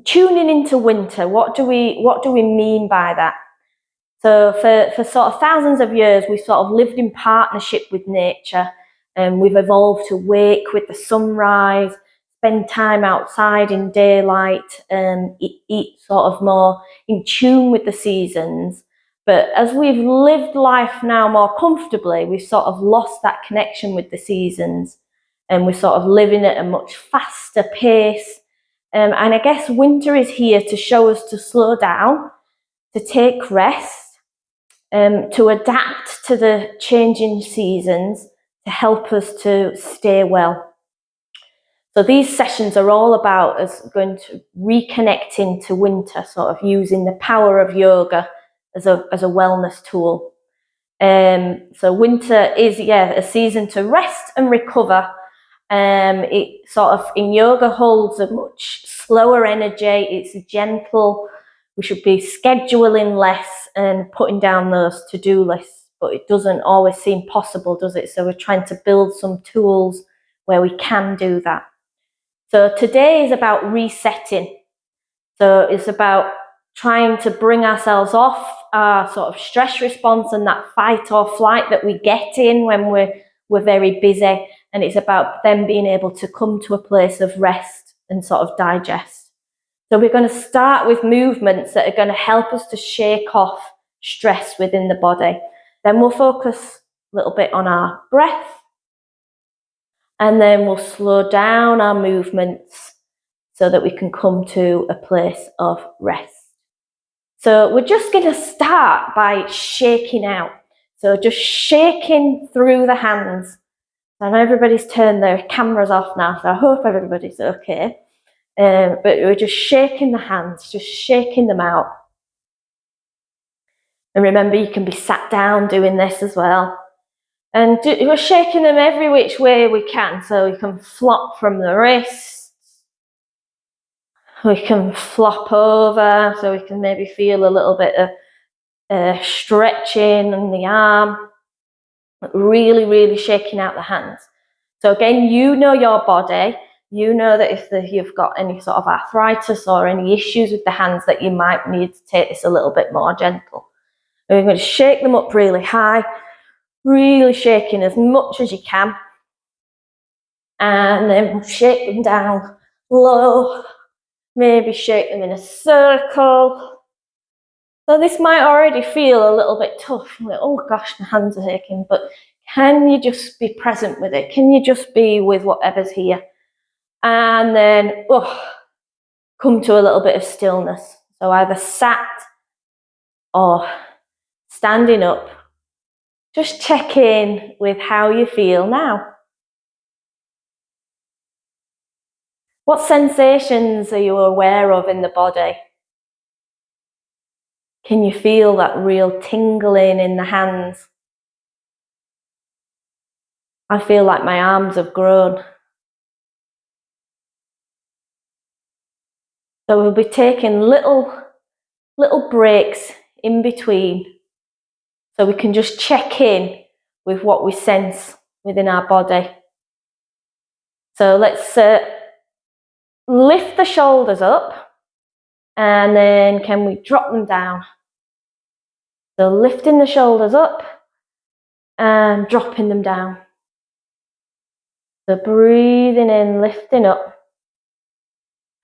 tuning into winter, what do we mean by that? So for sort of thousands of years, we sort of lived in partnership with nature, and we've evolved to wake with the sunrise, spend time outside in daylight, and eat sort of more in tune with the seasons. But as we've lived life now more comfortably, we've sort of lost that connection with the seasons, and we're sort of living at a much faster pace. And I guess winter is here to show us to slow down, to take rest, to adapt to the changing seasons, to help us to stay well. So these sessions are all about us going to reconnecting to winter, sort of using the power of yoga as a wellness tool. So winter is, a season to rest and recover. It sort of in yoga holds a much slower energy. It's gentle. We should be scheduling less and putting down those to-do lists, but it doesn't always seem possible, does it? So we're trying to build some tools where we can do that. So today is about resetting. So it's about trying to bring ourselves off our sort of stress response and that fight or flight that we get in when we're very busy. And it's about them being able to come to a place of rest and sort of digest. So we're going to start with movements that are going to help us to shake off stress within the body. Then we'll focus a little bit on our breath. And then we'll slow down our movements so that we can come to a place of rest. So we're just going to start by shaking out. So just shaking through the hands. I know everybody's turned their cameras off now, so I hope everybody's okay. But we're just shaking the hands, just shaking them out. And remember, you can be sat down doing this as well. And we're shaking them every which way we can. So we can flop from the wrists. We can flop over, so we can maybe feel a little bit of stretching in the arm. Really, really shaking out the hands. So again, you know your body. You know that if you've got any sort of arthritis or any issues with the hands, that you might need to take this a little bit more gentle. And we're going to shake them up really high. Really shaking as much as you can. And then shake them down low. Maybe shake them in a circle. So this might already feel a little bit tough. Like, oh gosh, my hands are aching. But can you just be present with it? Can you just be with whatever's here? And then come to a little bit of stillness. So either sat or standing up. Just check in with how you feel now. What sensations are you aware of in the body? Can you feel that real tingling in the hands? I feel like my arms have grown. So we'll be taking little breaks in between so we can just check in with what we sense within our body. So let's lift the shoulders up, and then can we drop them down? So lifting the shoulders up and dropping them down. So breathing in, lifting up,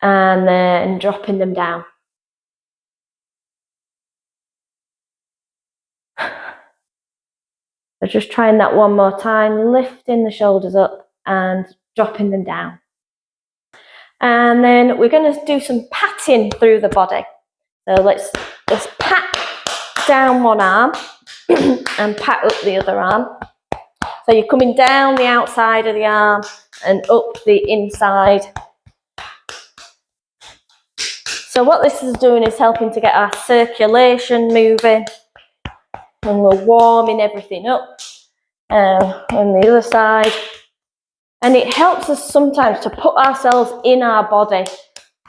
and then dropping them down. So just trying that one more time, lifting the shoulders up and dropping them down. And then we're going to do some patting through the body. So let's pat down one arm and pat up the other arm. So you're coming down the outside of the arm and up the inside. So what this is doing is helping to get our circulation moving, and we're warming everything up on the other side. And it helps us sometimes to put ourselves in our body.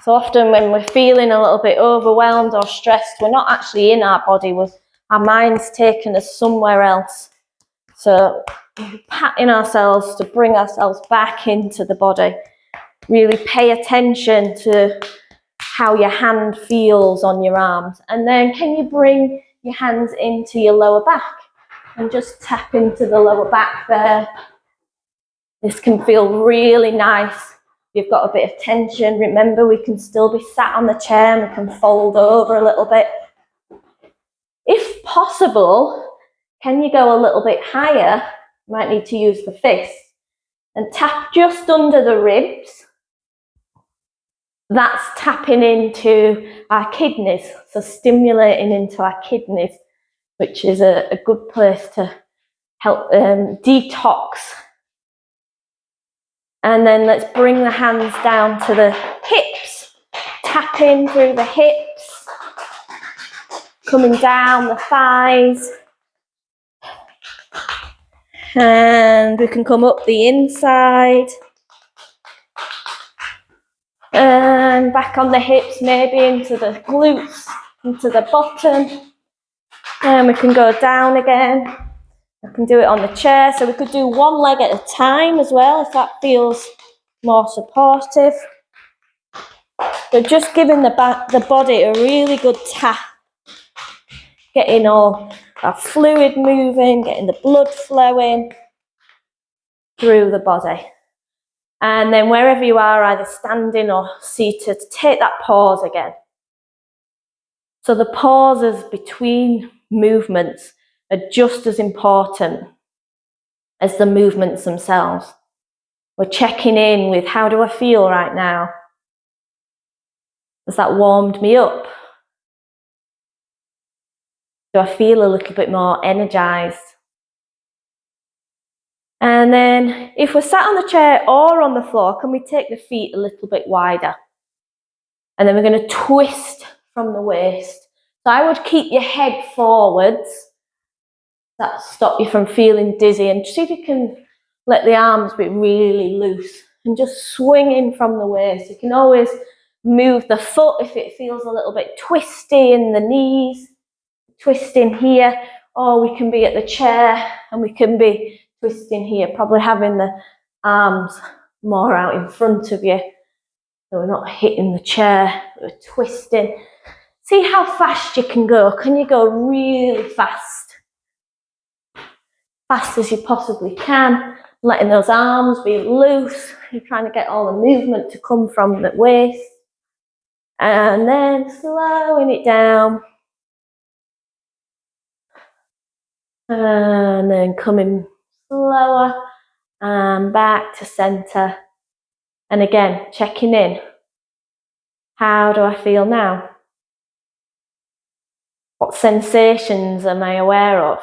So often when we're feeling a little bit overwhelmed or stressed, we're not actually in our body. Our mind's taken us somewhere else. So patting ourselves to bring ourselves back into the body. Really pay attention to how your hand feels on your arms. And then can you bring your hands into your lower back and just tap into the lower back there. This can feel really nice. You've got a bit of tension. Remember, we can still be sat on the chair and we can fold over a little bit. If possible, can you go a little bit higher? You might need to use the fist and tap just under the ribs. That's tapping into our kidneys, so stimulating into our kidneys, which is a good place to help detox. And then let's bring the hands down to the hips, tapping through the hips, coming down the thighs. And we can come up the inside. And back on the hips, maybe into the glutes, into the bottom. And we can go down again. I can do it on the chair. So we could do one leg at a time as well, if that feels more supportive. So just giving the body a really good tap. Getting all our fluid moving, getting the blood flowing through the body. And then wherever you are, either standing or seated, take that pause again. So the pauses between movements are just as important as the movements themselves. We're checking in with, how do I feel right now? Has that warmed me up? Do I feel a little bit more energized? And then if we're sat on the chair or on the floor, can we take the feet a little bit wider? And then we're going to twist from the waist. So I would keep your head forwards. That'll stop you from feeling dizzy. And see if you can let the arms be really loose and just swing in from the waist. You can always move the foot if it feels a little bit twisty in the knees. Twisting here, or we can be at the chair and we can be twisting here, probably having the arms more out in front of you. So we're not hitting the chair, we're twisting. See how fast you can go. Can you go really fast? Fast as you possibly can, letting those arms be loose. You're trying to get all the movement to come from the waist. And then slowing it down. And then coming slower and back to center. And again, checking in. How do I feel now? What sensations am I aware of?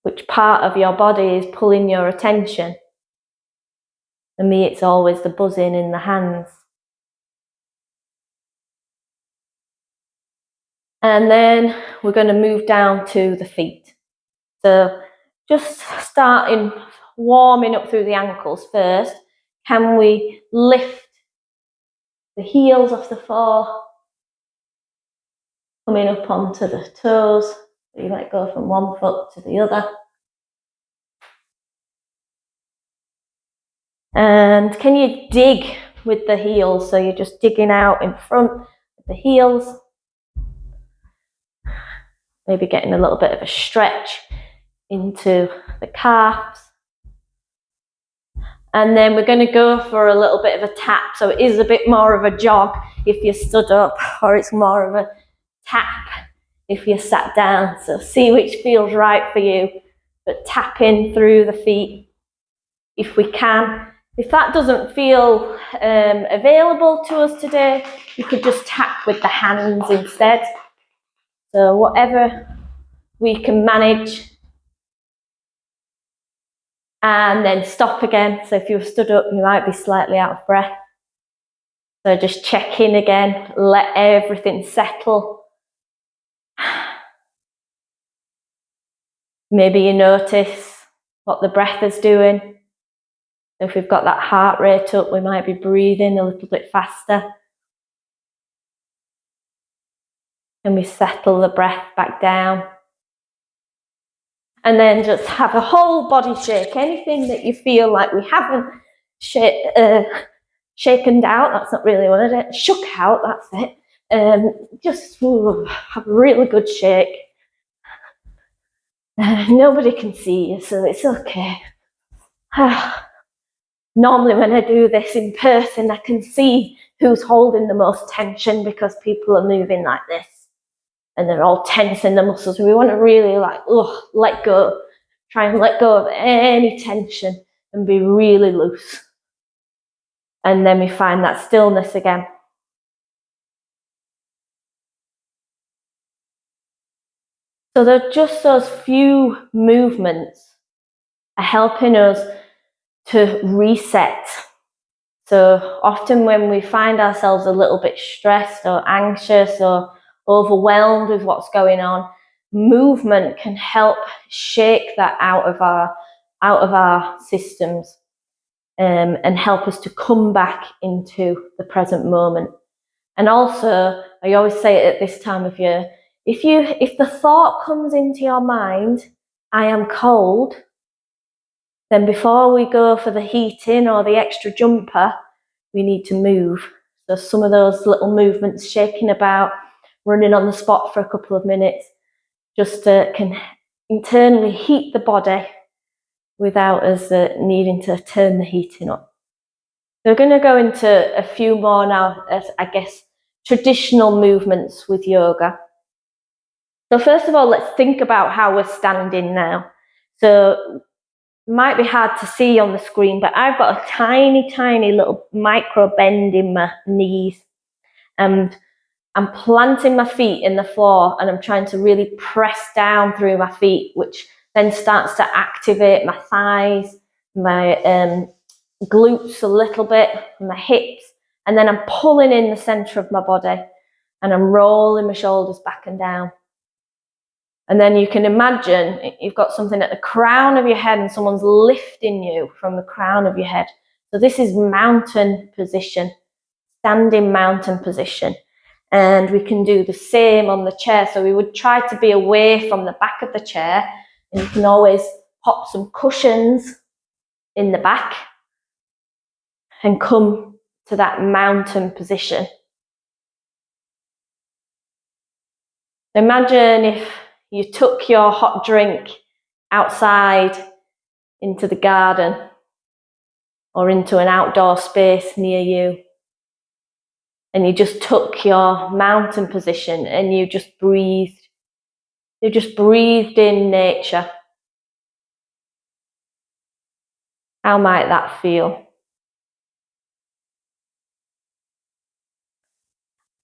Which part of your body is pulling your attention? For me, it's always the buzzing in the hands. And then we're going to move down to the feet. So just starting warming up through the ankles first. Can we lift the heels off the floor? Coming up onto the toes. You might go from one foot to the other. And can you dig with the heels? So you're just digging out in front with the heels. Maybe getting a little bit of a stretch into the calves. And then we're going to go for a little bit of a tap. So it is a bit more of a jog if you're stood up, or it's more of a tap if you're sat down. So see which feels right for you, but tap in through the feet if we can. If that doesn't feel available to us today, you could just tap with the hands instead. So whatever we can manage. And then stop again. So if you're stood up, you might be slightly out of breath. So just check in again, let everything settle. Maybe you notice what the breath is doing. If we've got that heart rate up, we might be breathing a little bit faster. And we settle the breath back down. And then just have a whole body shake. Anything that you feel like we haven't shaken out, that's not really what it is, shook out, that's it. Just have a really good shake. Nobody can see you, so it's okay. Normally when I do this in person, I can see who's holding the most tension because people are moving like this and they're all tense in the muscles. We want to really let go, try and let go of any tension and be really loose. And then we find that stillness again. So they're just those few movements are helping us to reset. So often when we find ourselves a little bit stressed or anxious or overwhelmed with what's going on, movement can help shake that out of our systems, and help us to come back into the present moment. And also, I always say it at this time of year, if the thought comes into your mind, I am cold, then before we go for the heating or the extra jumper, we need to move. So some of those little movements, shaking about, running on the spot for a couple of minutes, just can internally heat the body without us needing to turn the heating up. So we're going to go into a few more now, I guess, traditional movements with yoga. So first of all, let's think about how we're standing now. So it might be hard to see on the screen, but I've got a tiny, tiny little micro bend in my knees. And I'm planting my feet in the floor and I'm trying to really press down through my feet, which then starts to activate my thighs, my glutes a little bit, my hips, and then I'm pulling in the center of my body and I'm rolling my shoulders back and down. And then you can imagine you've got something at the crown of your head and someone's lifting you from the crown of your head. So this is mountain position, standing mountain position. And we can do the same on the chair. So we would try to be away from the back of the chair, and you can always pop some cushions in the back and come to that mountain position. Imagine if you took your hot drink outside into the garden or into an outdoor space near you, and you just took your mountain position and you just breathed. You just breathed in nature. How might that feel?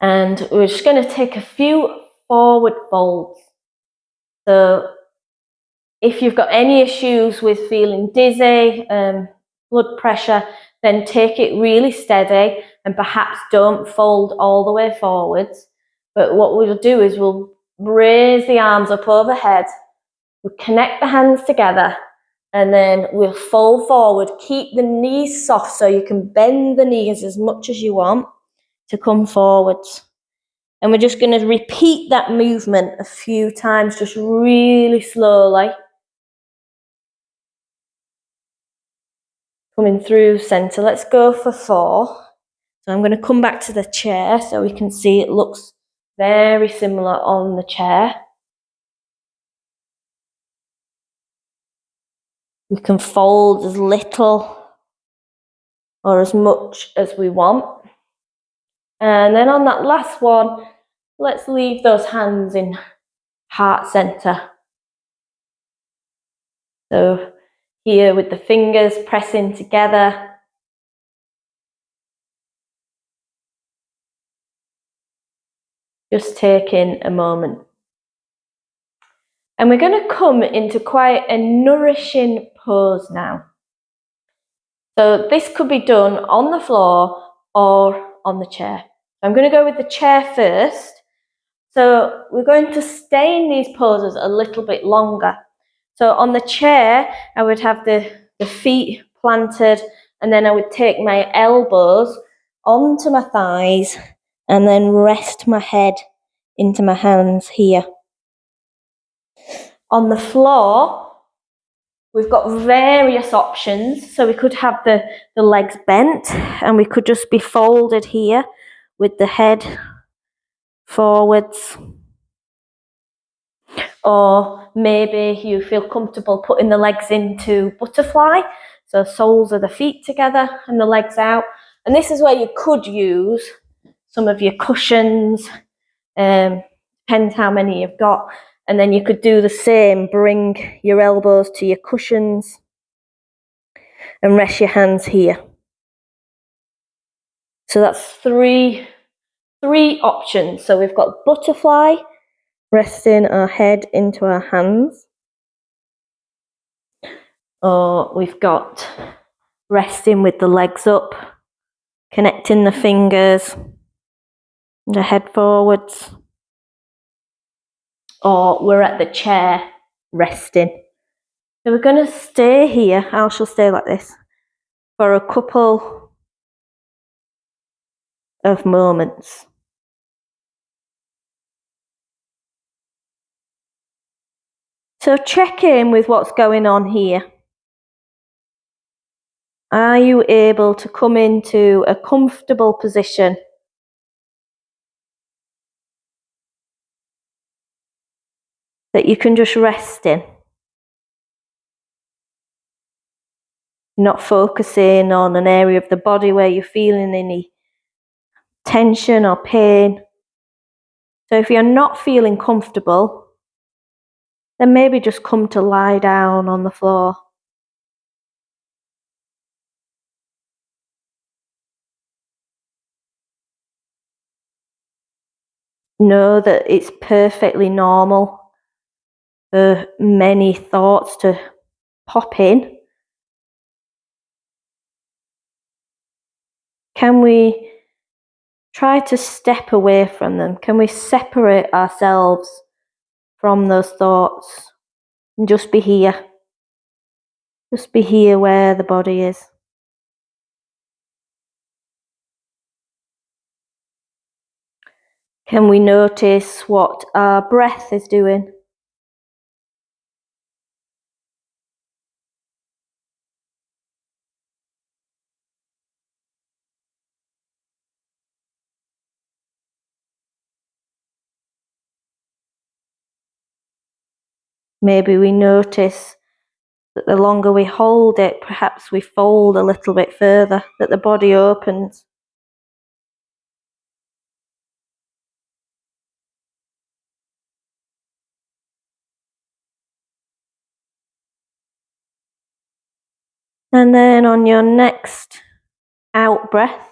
And we're just going to take a few forward folds. So if you've got any issues with feeling dizzy, blood pressure, then take it really steady and perhaps don't fold all the way forwards. But what we'll do is we'll raise the arms up overhead, we'll connect the hands together, and then we'll fold forward. Keep the knees soft so you can bend the knees as much as you want to come forwards. And we're just going to repeat that movement a few times, just really slowly. Coming through center. Let's go for 4. So I'm going to come back to the chair so we can see it looks very similar on the chair. We can fold as little or as much as we want. And then on that last one, let's leave those hands in heart center. So here with the fingers pressing together. Just taking a moment. And we're going to come into quite a nourishing pose now. So this could be done on the floor or on the chair. I'm going to go with the chair first. So we're going to stay in these poses a little bit longer. So on the chair, I would have the feet planted, and then I would take my elbows onto my thighs and then rest my head into my hands here. On the floor, We've got various options. So we could have the legs bent and we could just be folded here with the head forwards. Or maybe you feel comfortable putting the legs into butterfly. So soles of the feet together and the legs out. And this is where you could use some of your cushions. Depends how many you've got. And then you could do the same, bring your elbows to your cushions and rest your hands here. So that's three options. So we've got butterfly, resting our head into our hands. Or we've got resting with the legs up, connecting the fingers, the head forwards. Or we're at the chair, resting. So we're going to stay here. I shall stay like this for a couple of moments. So check in with what's going on here. Are you able to come into a comfortable position? That you can just rest in? Not focusing on an area of the body where you're feeling any tension or pain. So if you're not feeling comfortable, then maybe just come to lie down on the floor. Know that it's perfectly normal for many thoughts to pop in. Can we try to step away from them? Can we separate ourselves from those thoughts and just be here? Just be here where the body is. Can we notice what our breath is doing? Maybe we notice that the longer we hold it, perhaps we fold a little bit further, that the body opens. And then on your next out breath,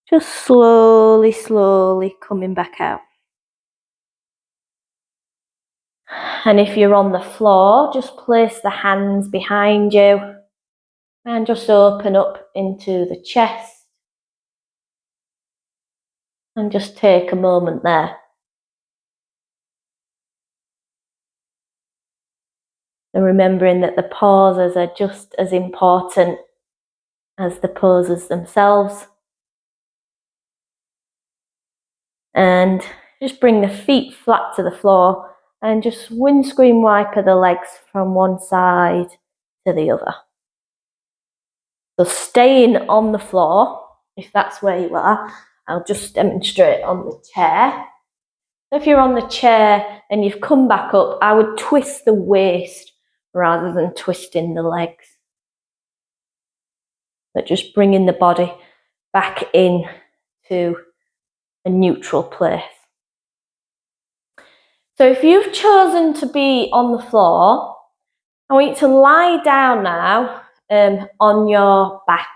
just slowly, slowly coming back out. And if you're on the floor, just place the hands behind you and just open up into the chest. And just take a moment there. And remembering that the pauses are just as important as the poses themselves. And just bring the feet flat to the floor and just windscreen wiper the legs from one side to the other. So staying on the floor, if that's where you are, I'll just demonstrate on the chair. If you're on the chair and you've come back up, I would twist the waist rather than twisting the legs. But just bringing the body back in to a neutral place. So if you've chosen to be on the floor, I want you to lie down now on your back.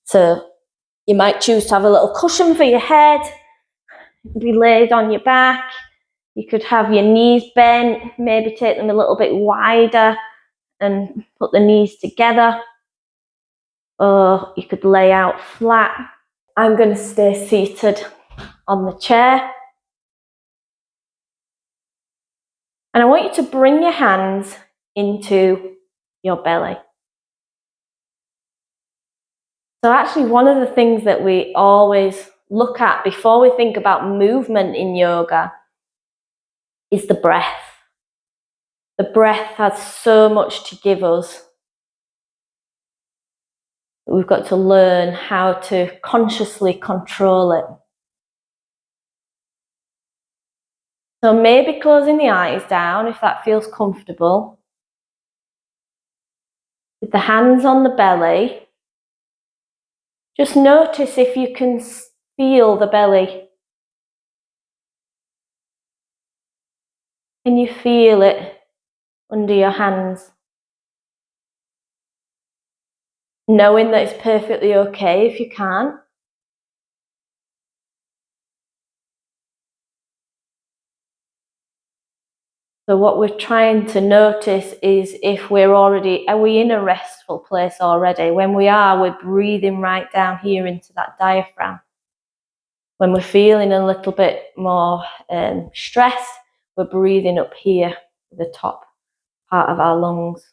So you might choose to have a little cushion for your head, be laid on your back. You could have your knees bent, maybe take them a little bit wider and put the knees together. Or you could lay out flat. I'm going to stay seated on the chair. And I want you to bring your hands into your belly. So actually one of the things that we always look at before we think about movement in yoga is the breath. The breath has so much to give us. We've got to learn how to consciously control it. So maybe closing the eyes down if that feels comfortable. With the hands on the belly, just notice if you can feel the belly. Can you feel it under your hands? Knowing that it's perfectly okay if you can't. So what we're trying to notice is if are we in a restful place already? When we are, we're breathing right down here into that diaphragm. When we're feeling a little bit more stressed, we're breathing up here, the top part of our lungs.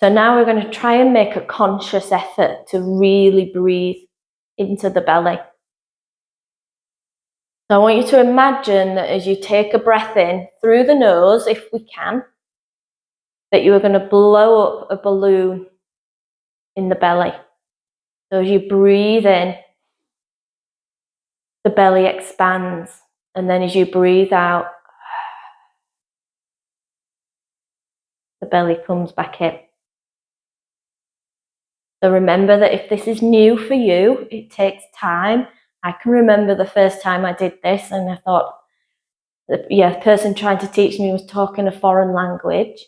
So now we're going to try and make a conscious effort to really breathe into the belly. So I want you to imagine that as you take a breath in through the nose, if we can, that you are going to blow up a balloon in the belly. So as you breathe in, the belly expands. And then as you breathe out, the belly comes back in. So remember that if this is new for you, it takes time. I can remember the first time I did this and I thought, the person trying to teach me was talking a foreign language.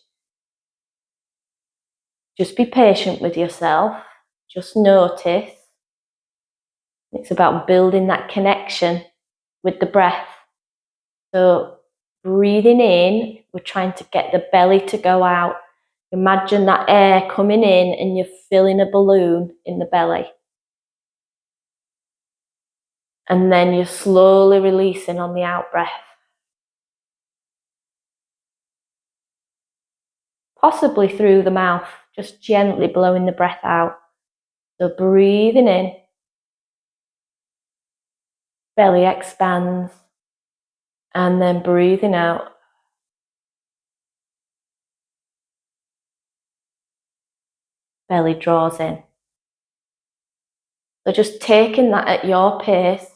Just be patient with yourself. Just notice. It's about building that connection with the breath. So breathing in, we're trying to get the belly to go out. Imagine that air coming in and you're filling a balloon in the belly. And then you're slowly releasing on the out breath. Possibly through the mouth, just gently blowing the breath out. So breathing in, belly expands, and then breathing out. Belly draws in. So just taking that at your pace.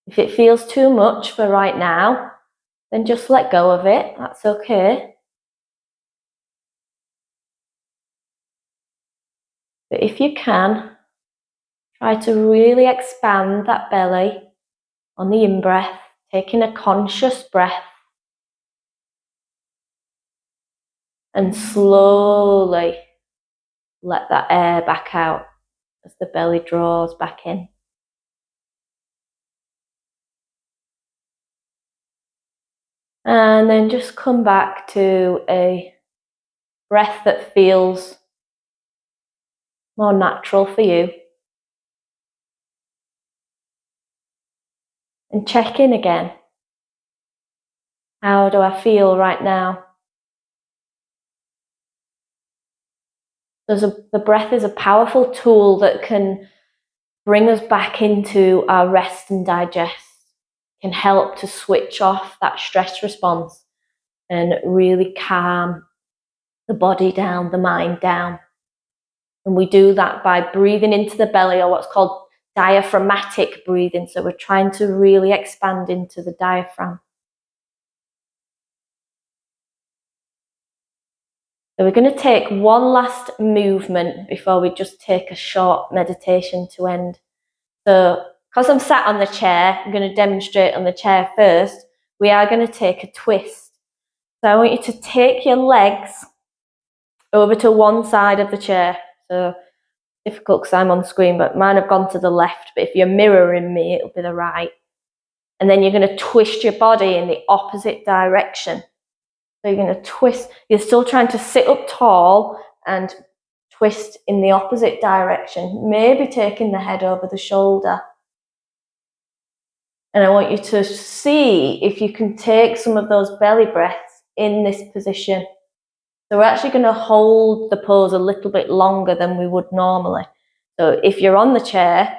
If it feels too much for right now, then just let go of it. That's okay. But if you can, try to really expand that belly on the in-breath, taking a conscious breath. And slowly let that air back out as the belly draws back in. And then just come back to a breath that feels more natural for you. And check in again. How do I feel right now? The breath is a powerful tool that can bring us back into our rest and digest, can help to switch off that stress response and really calm the body down, the mind down. And we do that by breathing into the belly, or what's called diaphragmatic breathing. So we're trying to really expand into the diaphragm. So we're going to take one last movement before we just take a short meditation to end. So because I'm sat on the chair, I'm going to demonstrate on the chair first. We are going to take a twist. So I want you to take your legs over to one side of the chair. So difficult because I'm on screen, but mine have gone to the left. But if you're mirroring me, it'll be the right. And then you're going to twist your body in the opposite direction. So you're going to twist. You're still trying to sit up tall and twist in the opposite direction, maybe taking the head over the shoulder. And I want you to see if you can take some of those belly breaths in this position. So we're actually going to hold the pose a little bit longer than we would normally. So if you're on the chair,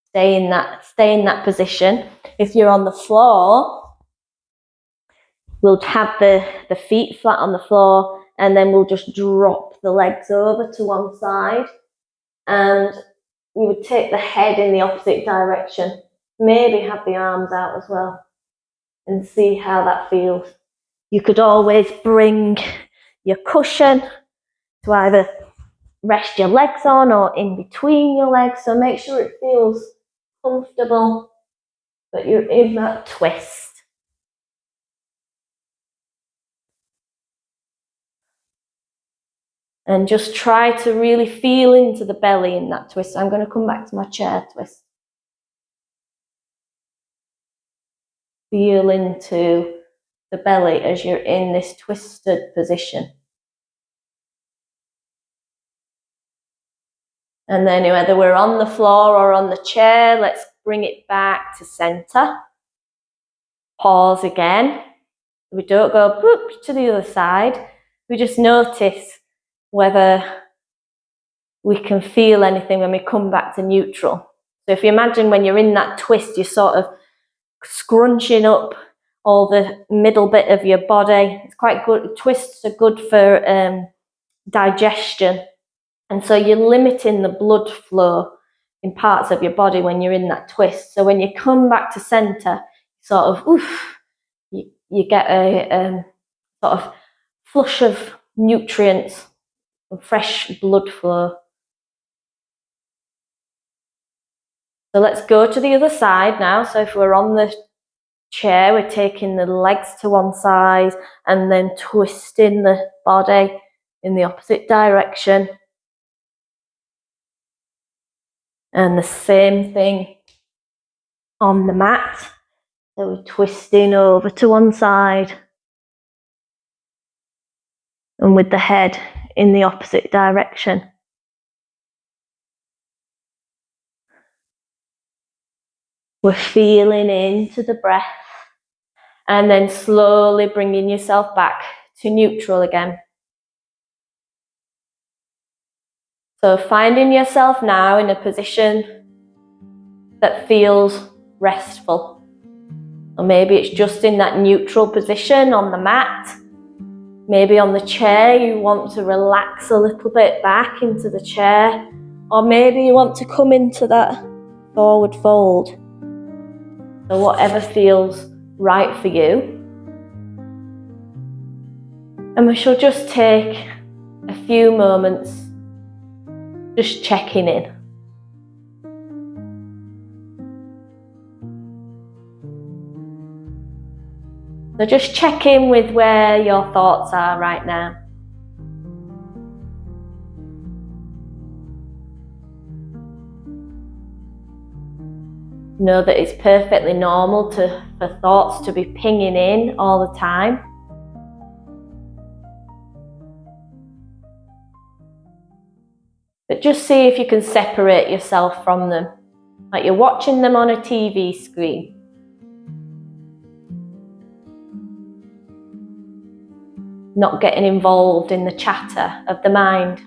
stay in that position. If you're on the floor, We'll have the feet flat on the floor, and then we'll just drop the legs over to one side, and we would take the head in the opposite direction. Maybe have the arms out as well, and see how that feels. You could always bring your cushion to either rest your legs on or in between your legs, so make sure it feels comfortable, that you're in that twist. And just try to really feel into the belly in that twist. I'm going to come back to my chair twist. Feel into the belly as you're in this twisted position. And then whether we're on the floor or on the chair, let's bring it back to center. Pause again. We don't go boop to the other side. We just notice whether we can feel anything when we come back to neutral. So if you imagine when you're in that twist, you're sort of scrunching up all the middle bit of your body. It's quite good. Twists are good for digestion. And so you're limiting the blood flow in parts of your body when you're in that twist. So when you come back to center, sort of, oof, you get a sort of flush of nutrients and fresh blood flow. So let's go to the other side now. So if we're on the chair, we're taking the legs to one side and then twisting the body in the opposite direction. And the same thing on the mat. So we're twisting over to one side and with the head in the opposite direction. We're feeling into the breath and then slowly bringing yourself back to neutral again. So finding yourself now in a position that feels restful. Or maybe it's just in that neutral position on the mat. Maybe on the chair you want to relax a little bit back into the chair. Or maybe you want to come into that forward fold. So whatever feels right for you. And we shall just take a few moments just checking in. So just check in with where your thoughts are right now. Know that it's perfectly normal for thoughts to be pinging in all the time. But just see if you can separate yourself from them, like you're watching them on a TV screen. Not getting involved in the chatter of the mind.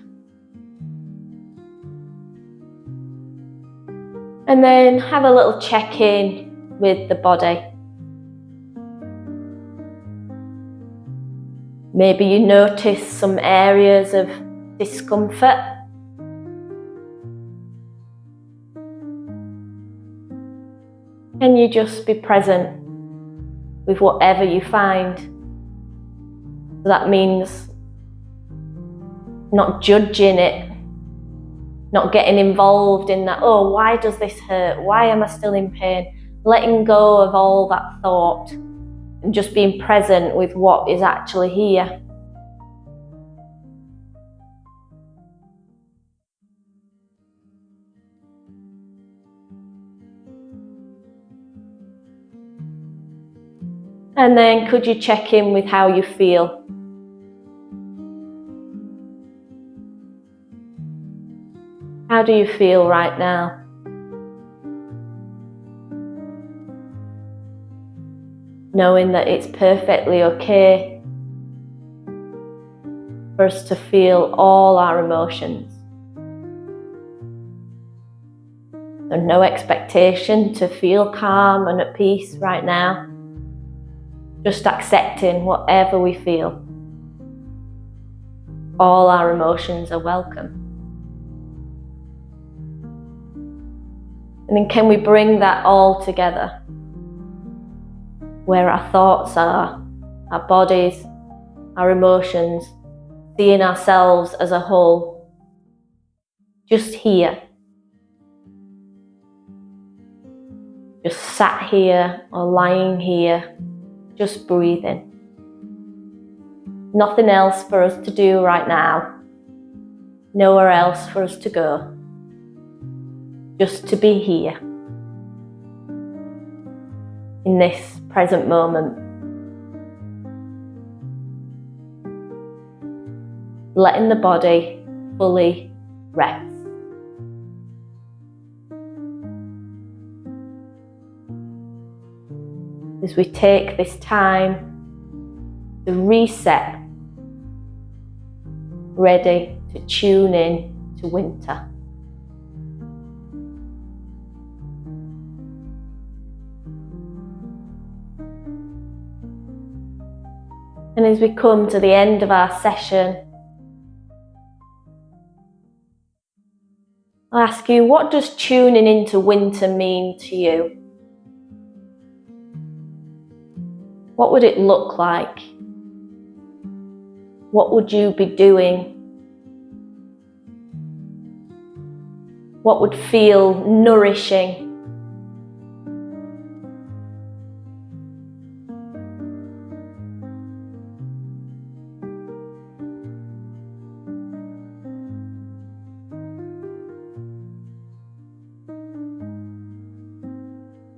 And then have a little check-in with the body. Maybe you notice some areas of discomfort. Can you just be present with whatever you find? So that means not judging it, not getting involved in that, oh, why does this hurt? Why am I still in pain? Letting go of all that thought and just being present with what is actually here. And then could you check in with how you feel? How do you feel right now? Knowing that it's perfectly okay for us to feel all our emotions. There's no expectation to feel calm and at peace right now. just accepting whatever we feel. All our emotions are welcome. And then can we bring that all together? Where our thoughts are, our bodies, our emotions, seeing ourselves as a whole, just here. Just sat here or lying here, just breathing. Nothing else for us to do right now. Nowhere else for us to go. Just to be here. In this present moment. Letting the body fully rest. As we take this time to reset, ready to tune in to winter. And as we come to the end of our session, I'll ask you, what does tuning into winter mean to you? What would it look like? What would you be doing? What would feel nourishing?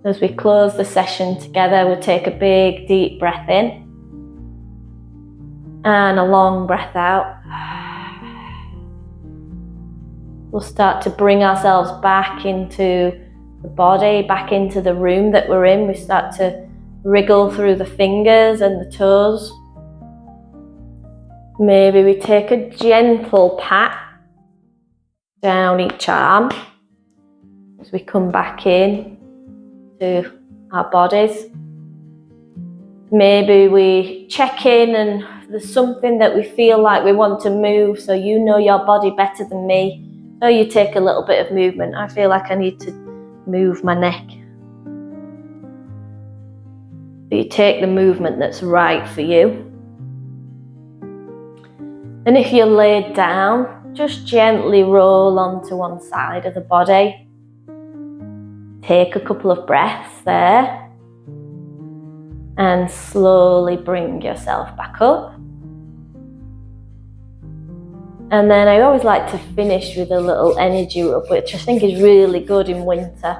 As we close the session together, we'll take a big deep breath in and a long breath out. We'll start to bring ourselves back into the body, back into the room that we're in. We start to wriggle through the fingers and the toes. Maybe we take a gentle pat down each arm as we come back in to our bodies. Maybe we check in and there's something that we feel like we want to move, so you know your body better than me. So you take a little bit of movement. I feel like I need to move my neck. So you take the movement that's right for you. And if you're laid down, just gently roll onto one side of the body. Take a couple of breaths there and slowly bring yourself back up. And then I always like to finish with a little energy rub, which I think is really good in winter.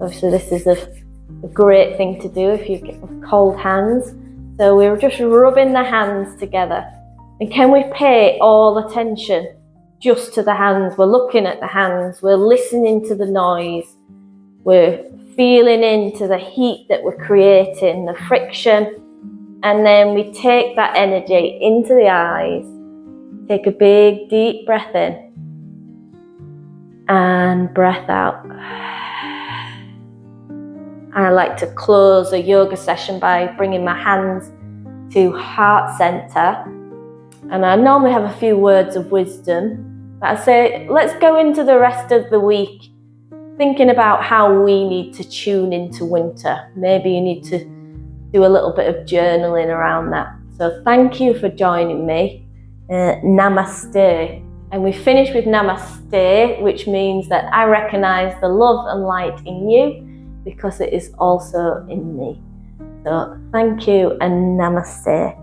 Obviously this is a great thing to do if you get cold hands. So we're just rubbing the hands together. And can we pay all attention just to the hands? We're looking at the hands, we're listening to the noise. We're feeling into the heat that we're creating, the friction, and then we take that energy into the eyes. Take a big deep breath in and breath out. I like to close a yoga session by bringing my hands to heart center, and I normally have a few words of wisdom, but I say let's go into the rest of the week thinking about how we need to tune into winter. Maybe you need to do a little bit of journaling around that. So thank you for joining me. Namaste. And we finish with Namaste, which means that I recognize the love and light in you because it is also in me. So thank you and Namaste.